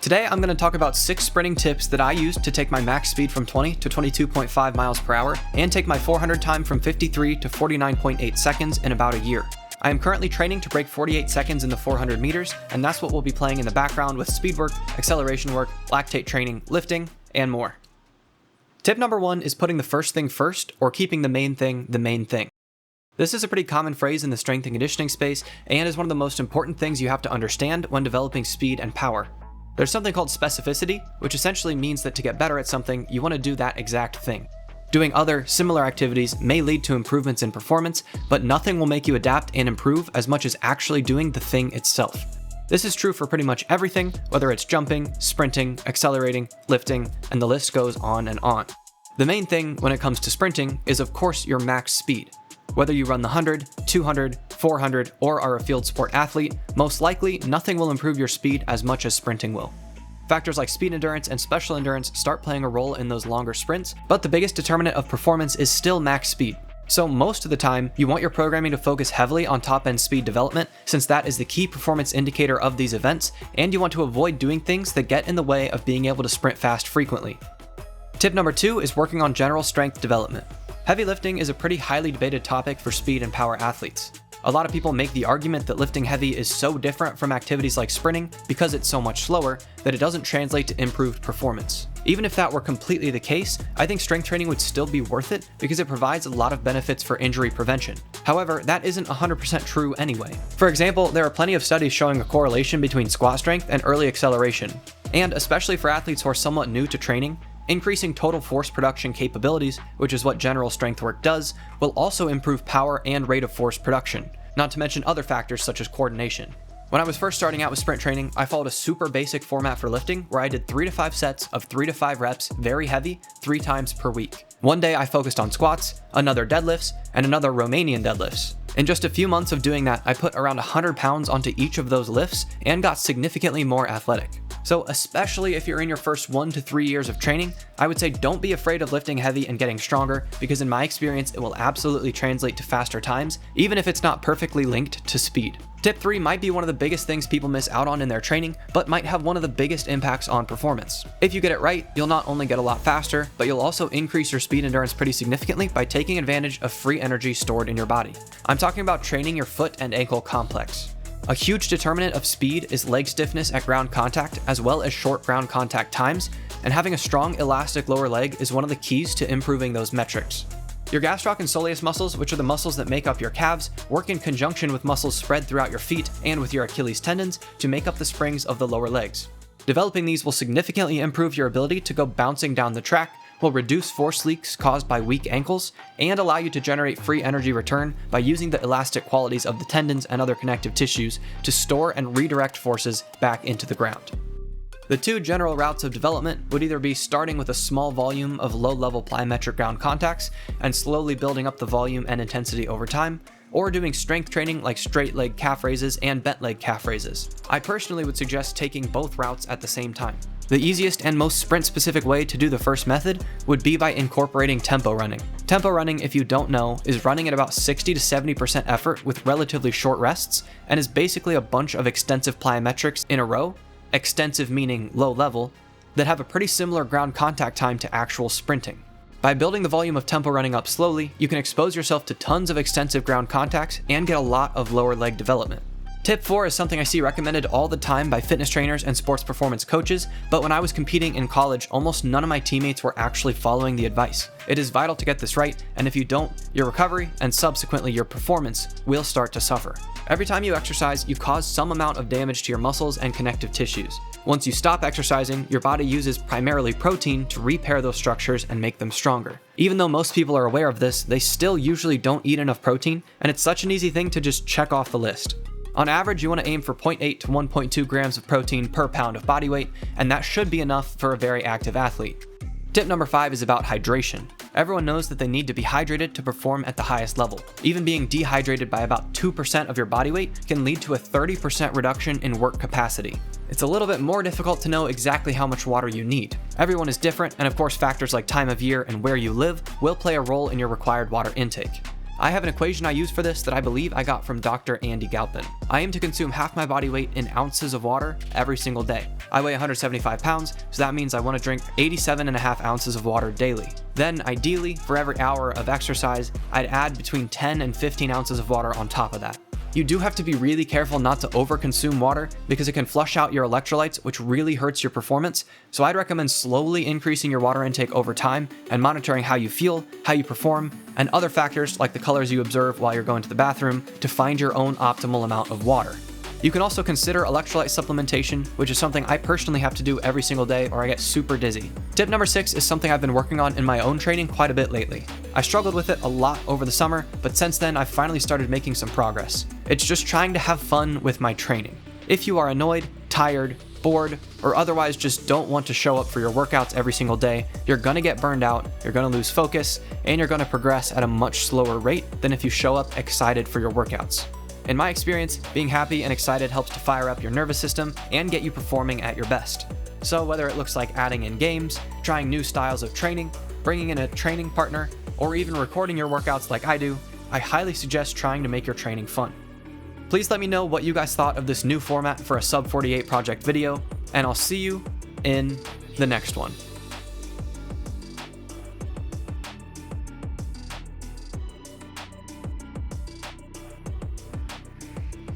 Today I'm going to talk about 6 sprinting tips that I use to take my max speed from 20 to 22.5 miles per hour and take my 400 time from 53 to 49.8 seconds in about a year. I am currently training to break 48 seconds in the 400 meters, and that's what we'll be playing in the background with speed work, acceleration work, lactate training, lifting, and more. Tip number 1 is putting the first thing first, or keeping the main thing the main thing. This is a pretty common phrase in the strength and conditioning space, and is one of the most important things you have to understand when developing speed and power. There's something called specificity, which essentially means that to get better at something, you want to do that exact thing. Doing other, similar activities may lead to improvements in performance, but nothing will make you adapt and improve as much as actually doing the thing itself. This is true for pretty much everything, whether it's jumping, sprinting, accelerating, lifting, and the list goes on and on. The main thing when it comes to sprinting is of course your max speed. Whether you run the 100, 200, 400, or are a field sport athlete, most likely nothing will improve your speed as much as sprinting will. Factors like speed endurance and special endurance start playing a role in those longer sprints, but the biggest determinant of performance is still max speed. So most of the time, you want your programming to focus heavily on top-end speed development, since that is the key performance indicator of these events, and you want to avoid doing things that get in the way of being able to sprint fast frequently. Tip number 2 is working on general strength development. Heavy lifting is a pretty highly debated topic for speed and power athletes. A lot of people make the argument that lifting heavy is so different from activities like sprinting because it's so much slower that it doesn't translate to improved performance. Even if that were completely the case, I think strength training would still be worth it because it provides a lot of benefits for injury prevention. However, that isn't 100% true anyway. For example, there are plenty of studies showing a correlation between squat strength and early acceleration. And especially for athletes who are somewhat new to training, increasing total force production capabilities, which is what general strength work does, will also improve power and rate of force production, not to mention other factors such as coordination. When I was first starting out with sprint training, I followed a super basic format for lifting where I did 3 to 5 sets of 3 to 5 reps, very heavy, 3 times per week. One day I focused on squats, another deadlifts, and another Romanian deadlifts. In just a few months of doing that, I put around 100 pounds onto each of those lifts and got significantly more athletic. So especially if you're in your first 1 to 3 years of training, I would say don't be afraid of lifting heavy and getting stronger, because in my experience, it will absolutely translate to faster times, even if it's not perfectly linked to speed. Tip 3 might be one of the biggest things people miss out on in their training, but might have one of the biggest impacts on performance. If you get it right, you'll not only get a lot faster, but you'll also increase your speed endurance pretty significantly by taking advantage of free energy stored in your body. I'm talking about training your foot and ankle complex. A huge determinant of speed is leg stiffness at ground contact, as well as short ground contact times, and having a strong elastic lower leg is one of the keys to improving those metrics. Your gastroc and soleus muscles, which are the muscles that make up your calves, work in conjunction with muscles spread throughout your feet and with your Achilles tendons to make up the springs of the lower legs. Developing these will significantly improve your ability to go bouncing down the track, will reduce force leaks caused by weak ankles, and allow you to generate free energy return by using the elastic qualities of the tendons and other connective tissues to store and redirect forces back into the ground. The 2 general routes of development would either be starting with a small volume of low-level plyometric ground contacts and slowly building up the volume and intensity over time, or doing strength training like straight leg calf raises and bent leg calf raises. I personally would suggest taking both routes at the same time. The easiest and most sprint-specific way to do the first method would be by incorporating tempo running. Tempo running, if you don't know, is running at about 60 to 70% effort with relatively short rests, and is basically a bunch of extensive plyometrics in a row, extensive meaning low level, that have a pretty similar ground contact time to actual sprinting. By building the volume of tempo running up slowly, you can expose yourself to tons of extensive ground contacts and get a lot of lower leg development. Tip 4 is something I see recommended all the time by fitness trainers and sports performance coaches, but when I was competing in college, almost none of my teammates were actually following the advice. It is vital to get this right, and if you don't, your recovery, and subsequently your performance, will start to suffer. Every time you exercise, you cause some amount of damage to your muscles and connective tissues. Once you stop exercising, your body uses primarily protein to repair those structures and make them stronger. Even though most people are aware of this, they still usually don't eat enough protein, and it's such an easy thing to just check off the list. On average, you want to aim for 0.8 to 1.2 grams of protein per pound of body weight, and that should be enough for a very active athlete. Tip number 5 is about hydration. Everyone knows that they need to be hydrated to perform at the highest level. Even being dehydrated by about 2% of your body weight can lead to a 30% reduction in work capacity. It's a little bit more difficult to know exactly how much water you need. Everyone is different, and of course factors like time of year and where you live will play a role in your required water intake. I have an equation I use for this that I believe I got from Dr. Andy Galpin. I aim to consume half my body weight in ounces of water every single day. I weigh 175 pounds, so that means I want to drink 87.5 ounces of water daily. Then, ideally, for every hour of exercise, I'd add between 10 and 15 ounces of water on top of that. You do have to be really careful not to overconsume water because it can flush out your electrolytes, which really hurts your performance, so I'd recommend slowly increasing your water intake over time and monitoring how you feel, how you perform, and other factors like the colors you observe while you're going to the bathroom to find your own optimal amount of water. You can also consider electrolyte supplementation, which is something I personally have to do every single day or I get super dizzy. Tip number 6 is something I've been working on in my own training quite a bit lately. I struggled with it a lot over the summer, but since then I've finally started making some progress. It's just trying to have fun with my training. If you are annoyed, tired, bored, or otherwise just don't want to show up for your workouts every single day, you're gonna get burned out, you're gonna lose focus, and you're gonna progress at a much slower rate than if you show up excited for your workouts. In my experience, being happy and excited helps to fire up your nervous system and get you performing at your best. So whether it looks like adding in games, trying new styles of training, bringing in a training partner, or even recording your workouts like I do, I highly suggest trying to make your training fun. Please let me know what you guys thought of this new format for a Sub 48 project video, and I'll see you in the next one.